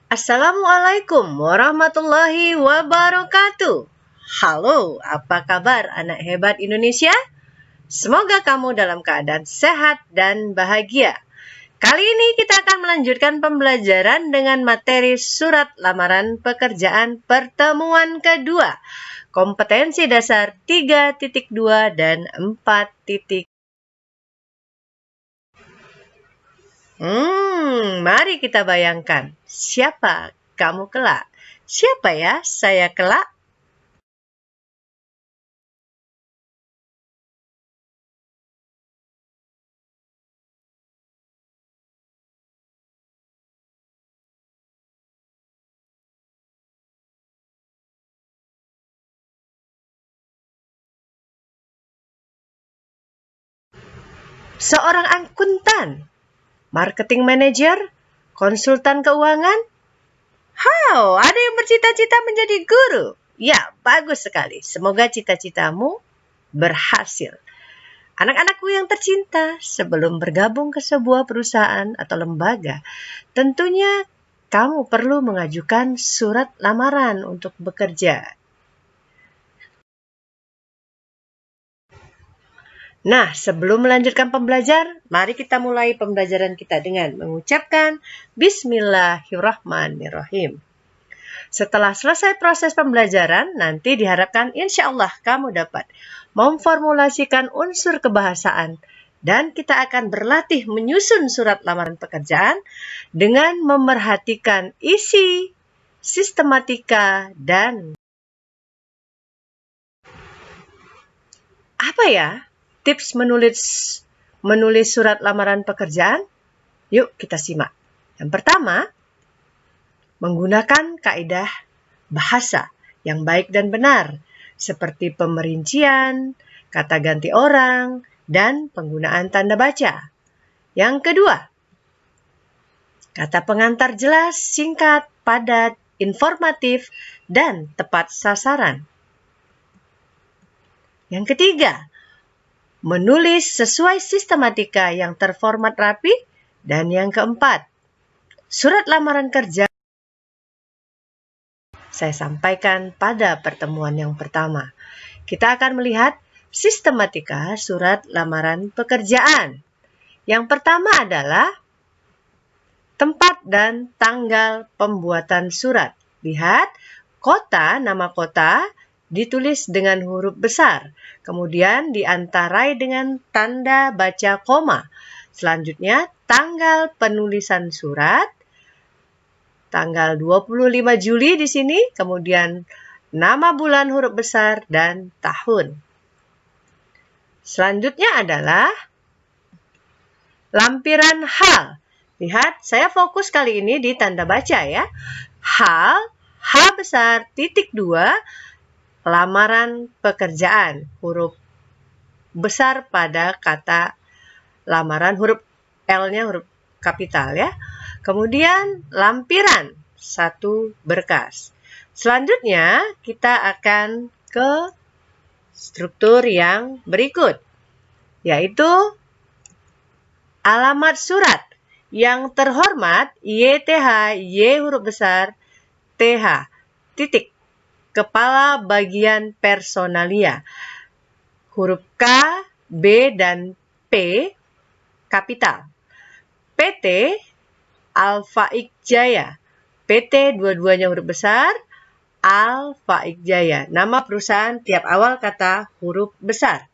Assalamualaikum warahmatullahi wabarakatuh. Halo, apa kabar anak hebat Indonesia? Semoga kamu dalam keadaan sehat dan bahagia. Kali ini kita akan melanjutkan pembelajaran dengan materi surat lamaran pekerjaan pertemuan kedua. Kompetensi dasar 3.2 dan 4. Mari kita bayangkan, siapa kamu kelak? Siapa ya saya kelak? Seorang akuntan, marketing manager, konsultan keuangan. Ada yang bercita-cita menjadi guru. Ya, bagus sekali. Semoga cita-citamu berhasil. Anak-anakku yang tercinta, sebelum bergabung ke sebuah perusahaan atau lembaga, tentunya kamu perlu mengajukan surat lamaran untuk bekerja. Nah, sebelum melanjutkan pembelajaran, mari kita mulai pembelajaran kita dengan mengucapkan Bismillahirrahmanirrahim. Setelah selesai proses pembelajaran, nanti diharapkan insya Allah kamu dapat memformulasikan unsur kebahasaan dan kita akan berlatih menyusun surat lamaran pekerjaan dengan memerhatikan isi, sistematika, dan apa ya? Tips menulis surat lamaran pekerjaan? Yuk kita simak. Yang pertama, menggunakan kaidah bahasa yang baik dan benar, seperti pemerincian, kata ganti orang, dan penggunaan tanda baca. Yang kedua, kata pengantar jelas, singkat, padat, informatif, dan tepat sasaran. Yang ketiga, menulis sesuai sistematika yang terformat rapi. Dan yang keempat, surat lamaran kerja saya sampaikan pada pertemuan yang pertama. Kita akan melihat sistematika surat lamaran pekerjaan. Yang pertama adalah tempat dan tanggal pembuatan surat. Lihat, kota, nama kota ditulis dengan huruf besar, kemudian diantarai dengan tanda baca koma. Selanjutnya, tanggal penulisan surat, tanggal 25 Juli di sini, kemudian nama bulan huruf besar dan tahun. Selanjutnya adalah lampiran hal. Lihat, saya fokus kali ini di tanda baca ya. Hal, H besar, titik 2, lamaran pekerjaan, huruf besar pada kata lamaran, huruf L-nya huruf kapital ya. Kemudian lampiran, 1 berkas. Selanjutnya kita akan ke struktur yang berikut, yaitu alamat surat. Yang terhormat YTH, Y huruf besar, TH, titik. Kepala bagian personalia. Huruf K, B, dan P kapital. PT Alfa Jaya. PT dua-duanya huruf besar, Alfa Jaya. Nama perusahaan tiap awal kata huruf besar.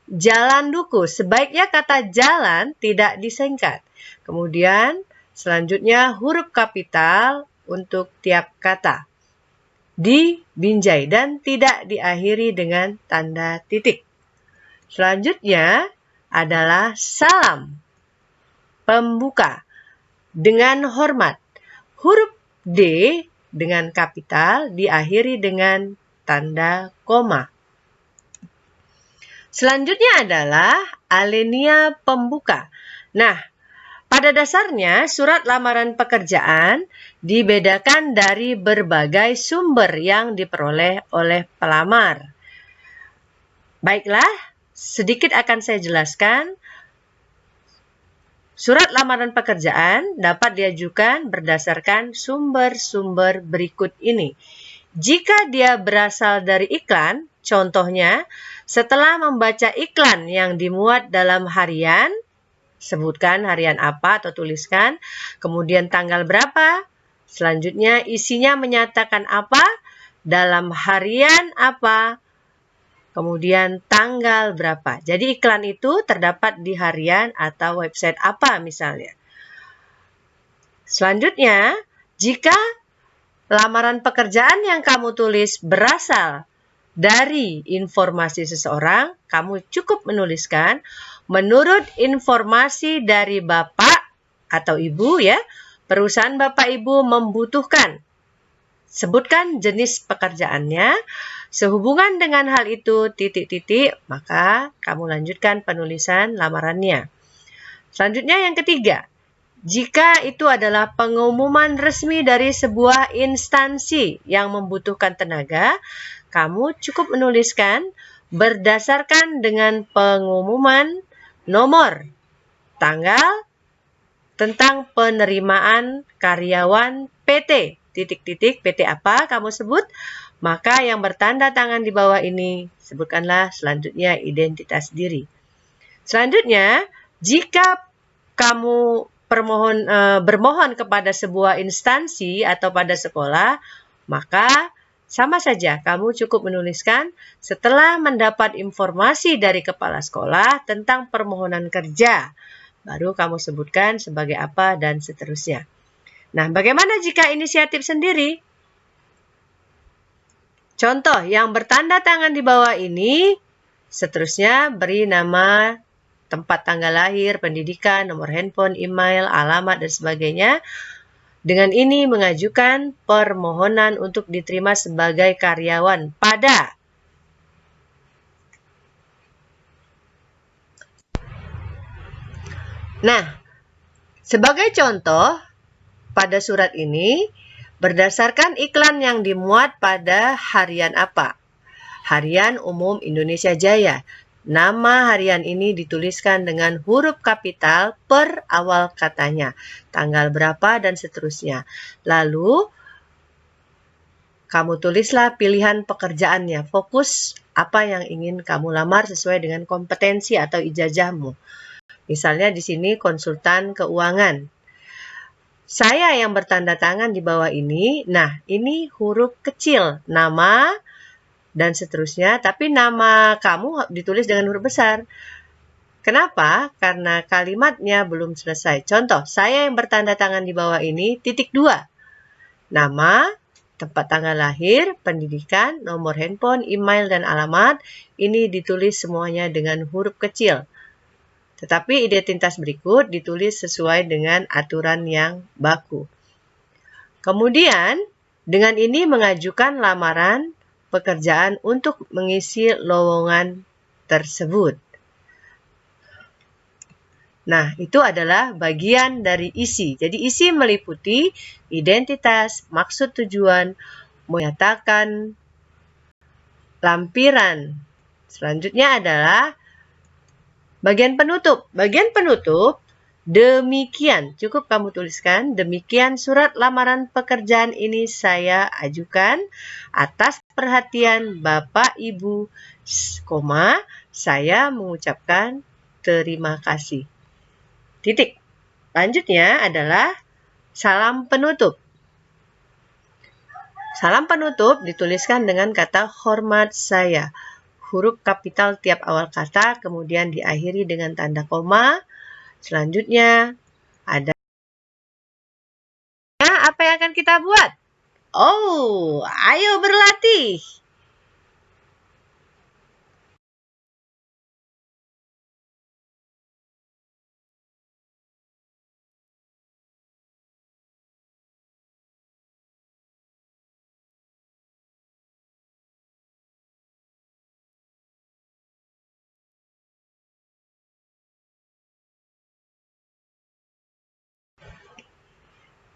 Jalan Duku, sebaiknya kata jalan tidak disingkat. Kemudian selanjutnya huruf kapital untuk tiap kata. Dibinjai dan tidak diakhiri dengan tanda titik. Selanjutnya adalah salam pembuka dengan hormat. Huruf D dengan kapital diakhiri dengan tanda koma. Selanjutnya adalah alinea pembuka. Nah, pada dasarnya surat lamaran pekerjaan dibedakan dari berbagai sumber yang diperoleh oleh pelamar. Baiklah, sedikit akan saya jelaskan Surat lamaran pekerjaan dapat diajukan berdasarkan sumber-sumber berikut ini. Jika dia berasal dari iklan, contohnya, setelah membaca iklan yang dimuat dalam harian, sebutkan harian apa atau tuliskan, kemudian tanggal berapa, selanjutnya isinya menyatakan apa, dalam harian apa, kemudian tanggal berapa. Jadi iklan itu terdapat di harian atau website apa misalnya. Selanjutnya, jika lamaran pekerjaan yang kamu tulis berasal dari informasi seseorang, kamu cukup menuliskan menurut informasi dari Bapak atau Ibu ya, perusahaan Bapak Ibu membutuhkan. Sebutkan jenis pekerjaannya. Sehubungan dengan hal itu, titik-titik, maka kamu lanjutkan penulisan lamarannya. Selanjutnya yang ketiga, jika itu adalah pengumuman resmi dari sebuah instansi yang membutuhkan tenaga, kamu cukup menuliskan berdasarkan dengan pengumuman nomor, tanggal, tentang penerimaan karyawan PT, titik-titik, PT apa kamu sebut, maka yang bertanda tangan di bawah ini, sebutkanlah selanjutnya identitas diri. Selanjutnya, jika kamu bermohon kepada sebuah instansi atau pada sekolah, maka sama saja kamu cukup menuliskan setelah mendapat informasi dari kepala sekolah tentang permohonan kerja, baru kamu sebutkan sebagai apa dan seterusnya. Nah, bagaimana jika inisiatif sendiri? Contoh yang bertanda tangan di bawah ini, seterusnya beri nama tempat tanggal lahir, pendidikan, nomor handphone, email, alamat, dan sebagainya. Dengan ini mengajukan permohonan untuk diterima sebagai karyawan pada. Nah, sebagai contoh, pada surat ini, berdasarkan iklan yang dimuat pada harian apa? Harian Umum Indonesia Jaya. Nama harian ini dituliskan dengan huruf kapital per awal katanya, tanggal berapa dan seterusnya. Lalu, kamu tulislah pilihan pekerjaannya, fokus apa yang ingin kamu lamar sesuai dengan kompetensi atau ijazahmu. Misalnya di sini konsultan keuangan. Saya yang bertanda tangan di bawah ini, nah ini huruf kecil, nama dan seterusnya, tapi nama kamu ditulis dengan huruf besar. Kenapa? Karena kalimatnya belum selesai. Contoh, saya yang bertanda tangan di bawah ini, titik 2. Nama, tempat tanggal lahir, pendidikan, nomor handphone, email, dan alamat, ini ditulis semuanya dengan huruf kecil. Tetapi identitas berikut ditulis sesuai dengan aturan yang baku. Kemudian, dengan ini mengajukan lamaran pekerjaan untuk mengisi lowongan tersebut. Nah, itu adalah bagian dari isi. Jadi, isi meliputi identitas, maksud tujuan, menyatakan lampiran. Selanjutnya adalah bagian penutup. Bagian penutup, demikian. Cukup kamu tuliskan, demikian surat lamaran pekerjaan ini saya ajukan atas perhatian Bapak Ibu, saya mengucapkan terima kasih. Titik. Lanjutnya adalah salam penutup. Salam penutup dituliskan dengan kata hormat saya. Huruf kapital tiap awal kata, kemudian diakhiri dengan tanda koma. Selanjutnya, ada apa yang akan kita buat? Oh, ayo berlatih.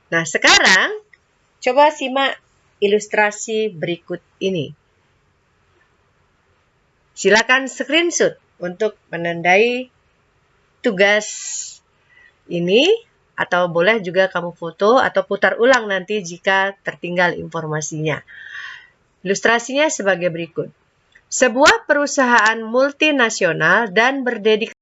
Nah, sekarang coba simak ilustrasi berikut ini. Silakan screenshot untuk menandai tugas ini, atau boleh juga kamu foto atau putar ulang nanti jika tertinggal informasinya. Ilustrasinya sebagai berikut. Sebuah perusahaan multinasional dan berdedikasi.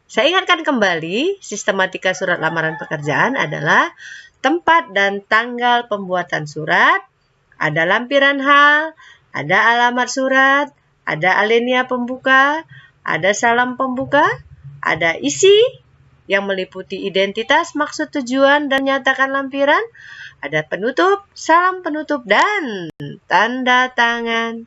Saya ingatkan kembali, sistematika surat lamaran pekerjaan adalah tempat dan tanggal pembuatan surat, ada lampiran hal, ada alamat surat, ada alinea pembuka, ada salam pembuka, ada isi yang meliputi identitas, maksud, tujuan, dan nyatakan lampiran, ada penutup, salam penutup, dan tanda tangan.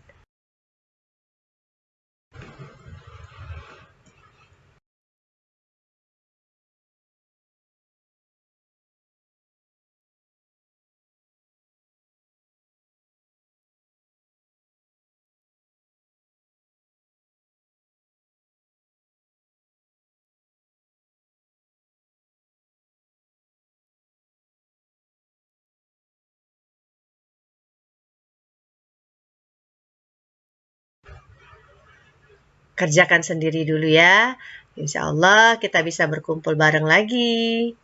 Kerjakan sendiri dulu ya. Insya Allah kita bisa berkumpul bareng lagi.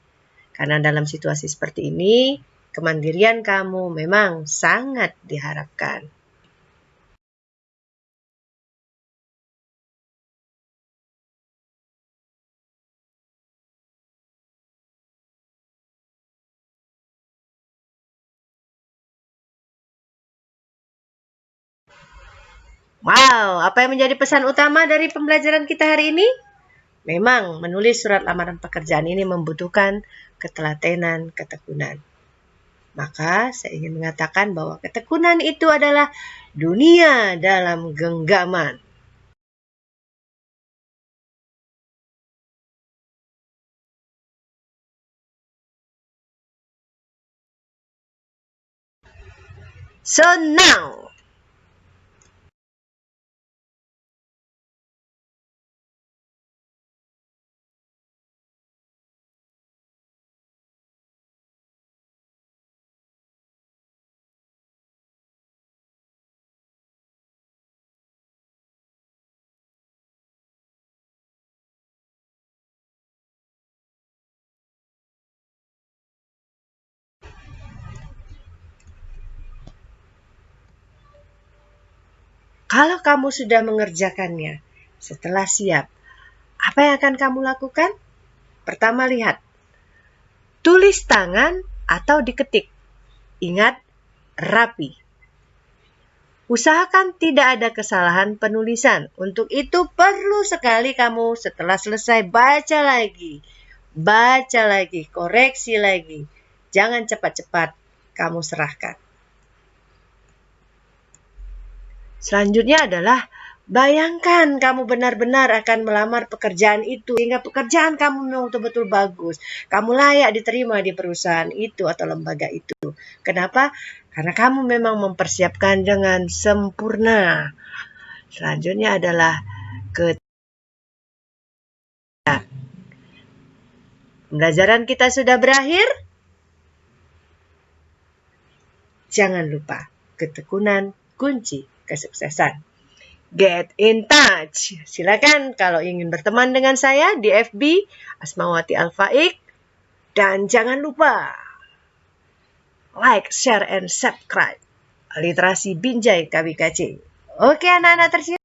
Karena dalam situasi seperti ini, kemandirian kamu memang sangat diharapkan. Wow, apa yang menjadi pesan utama dari pembelajaran kita hari ini? Memang menulis surat lamaran pekerjaan ini membutuhkan ketelatenan, ketekunan. Maka saya ingin mengatakan bahwa ketekunan itu adalah dunia dalam genggaman. So now, kalau kamu sudah mengerjakannya, setelah siap, apa yang akan kamu lakukan? Pertama lihat, tulis tangan atau diketik. Ingat, rapi. Usahakan tidak ada kesalahan penulisan. Untuk itu perlu sekali kamu setelah selesai baca lagi, koreksi lagi. Jangan cepat-cepat kamu serahkan. Selanjutnya adalah bayangkan kamu benar-benar akan melamar pekerjaan itu sehingga pekerjaan kamu memang betul-betul bagus. Kamu layak diterima di perusahaan itu atau lembaga itu. Kenapa? Karena kamu memang mempersiapkan dengan sempurna. Selanjutnya adalah pembelajaran kita sudah berakhir. Jangan lupa, ketekunan kunci kesuksesan. Get in touch. Silakan kalau ingin berteman dengan saya di FB Asmawati Al-Faik. Dan jangan lupa like, share, and subscribe. Literasi Binjai KBKC. Oke anak-anak tercinta.